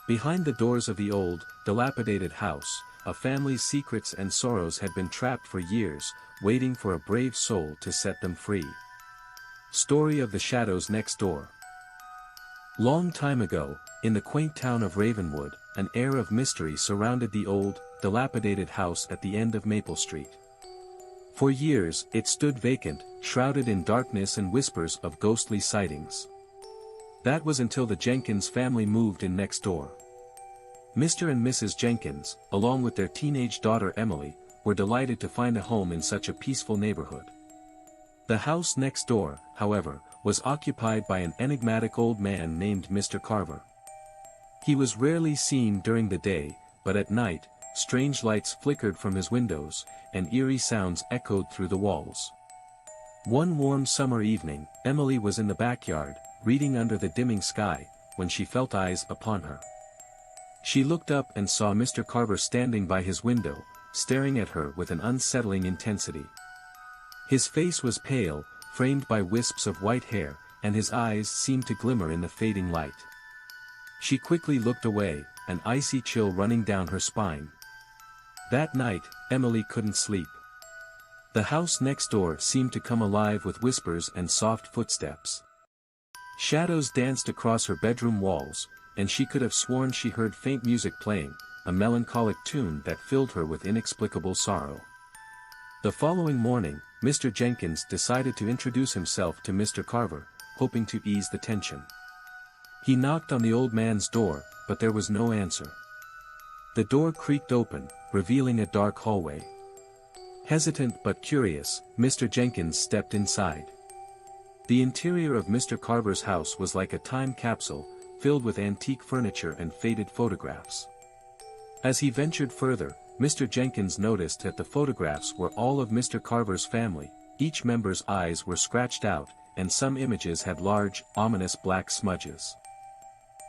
Behind the doors of the old, dilapidated house, a family's secrets and sorrows had been trapped for years, waiting for a brave soul to set them free. Story of the Shadows Next Door. Long time ago, in the quaint town of Ravenwood, an air of mystery surrounded the old, dilapidated house at the end of Maple Street. For years, it stood vacant, shrouded in darkness and whispers of ghostly sightings. That was until the Jenkins family moved in next door. Mr. and Mrs. Jenkins, along with their teenage daughter Emily, were delighted to find a home in such a peaceful neighborhood. The house next door, however, was occupied by an enigmatic old man named Mr. Carver. He was rarely seen during the day, but at night, strange lights flickered from his windows, and eerie sounds echoed through the walls. One warm summer evening, Emily was in the backyard, reading under the dimming sky, when she felt eyes upon her. She looked up and saw Mr. Carver standing by his window, staring at her with an unsettling intensity. His face was pale, framed by wisps of white hair, and his eyes seemed to glimmer in the fading light. She quickly looked away, an icy chill running down her spine. That night, Emily couldn't sleep. The house next door seemed to come alive with whispers and soft footsteps. Shadows danced across her bedroom walls, and she could have sworn she heard faint music playing, a melancholic tune that filled her with inexplicable sorrow. The following morning, Mr. Jenkins decided to introduce himself to Mr. Carver, hoping to ease the tension. He knocked on the old man's door, but there was no answer. The door creaked open, revealing a dark hallway. Hesitant but curious, Mr. Jenkins stepped inside. The interior of Mr. Carver's house was like a time capsule, filled with antique furniture and faded photographs. As he ventured further, Mr. Jenkins noticed that the photographs were all of Mr. Carver's family, each member's eyes were scratched out, and some images had large, ominous black smudges.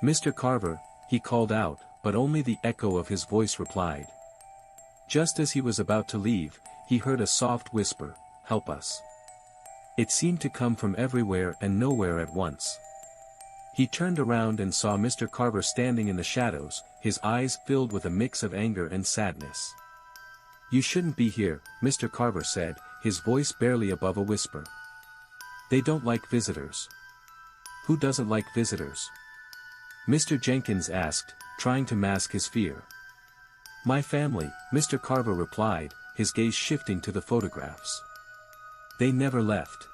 "Mr. Carver," he called out, but only the echo of his voice replied. Just as he was about to leave, he heard a soft whisper, "Help us." It seemed to come from everywhere and nowhere at once. He turned around and saw Mr. Carver standing in the shadows, his eyes filled with a mix of anger and sadness. "You shouldn't be here," Mr. Carver said, his voice barely above a whisper. "They don't like visitors." "Who doesn't like visitors?" Mr. Jenkins asked, trying to mask his fear. "My family," Mr. Carver replied, his gaze shifting to the photographs. "They never left."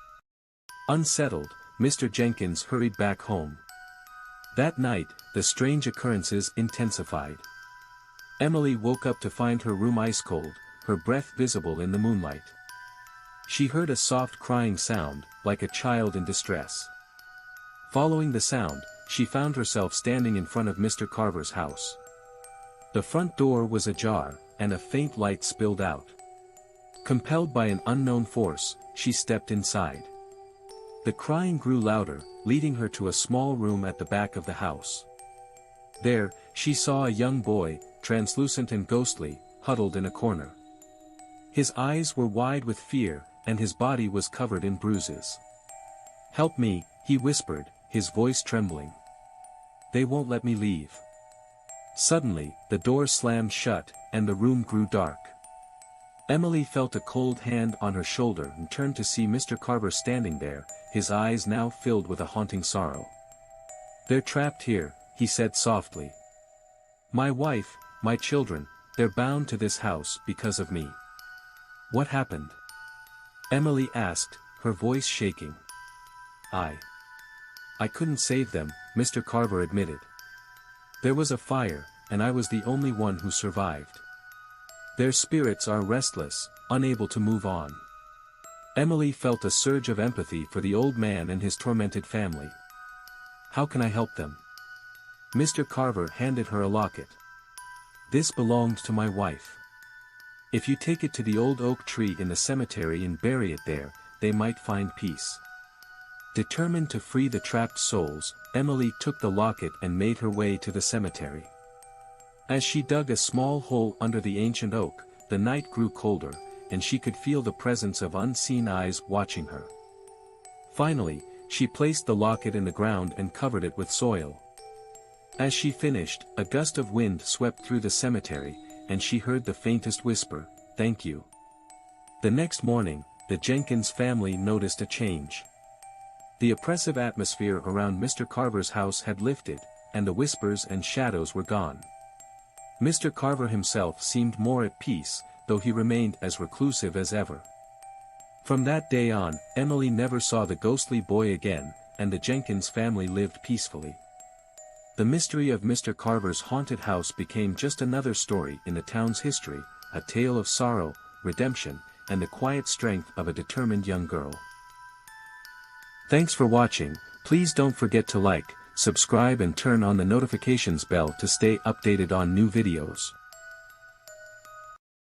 Unsettled, Mr. Jenkins hurried back home. That night, the strange occurrences intensified. Emily woke up to find her room ice-cold, her breath visible in the moonlight. She heard a soft crying sound, like a child in distress. Following the sound, she found herself standing in front of Mr. Carver's house. The front door was ajar, and a faint light spilled out. Compelled by an unknown force, she stepped inside. The crying grew louder, leading her to a small room at the back of the house. There, she saw a young boy, translucent and ghostly, huddled in a corner. His eyes were wide with fear, and his body was covered in bruises. "Help me," he whispered, his voice trembling. "They won't let me leave." Suddenly, the door slammed shut, and the room grew dark. Emily felt a cold hand on her shoulder and turned to see Mr. Carver standing there, his eyes now filled with a haunting sorrow. "They're trapped here," he said softly. "My wife, my children, they're bound to this house because of me." "What happened?" Emily asked, her voice shaking. I couldn't save them," Mr. Carver admitted. "There was a fire, and I was the only one who survived. Their spirits are restless, unable to move on." Emily felt a surge of empathy for the old man and his tormented family. "How can I help them?" Mr. Carver handed her a locket. "This belonged to my wife. If you take it to the old oak tree in the cemetery and bury it there, they might find peace." Determined to free the trapped souls, Emily took the locket and made her way to the cemetery. As she dug a small hole under the ancient oak, the night grew colder, and she could feel the presence of unseen eyes watching her. Finally, she placed the locket in the ground and covered it with soil. As she finished, a gust of wind swept through the cemetery, and she heard the faintest whisper, "Thank you." The next morning, the Jenkins family noticed a change. The oppressive atmosphere around Mr. Carver's house had lifted, and the whispers and shadows were gone. Mr. Carver himself seemed more at peace, though he remained as reclusive as ever. From that day on, Emily never saw the ghostly boy again, and the Jenkins family lived peacefully. The mystery of Mr. Carver's haunted house became just another story in the town's history, a tale of sorrow, redemption, and the quiet strength of a determined young girl. Thanks for watching. Please don't forget to like, subscribe and turn on the notifications bell to stay updated on new videos.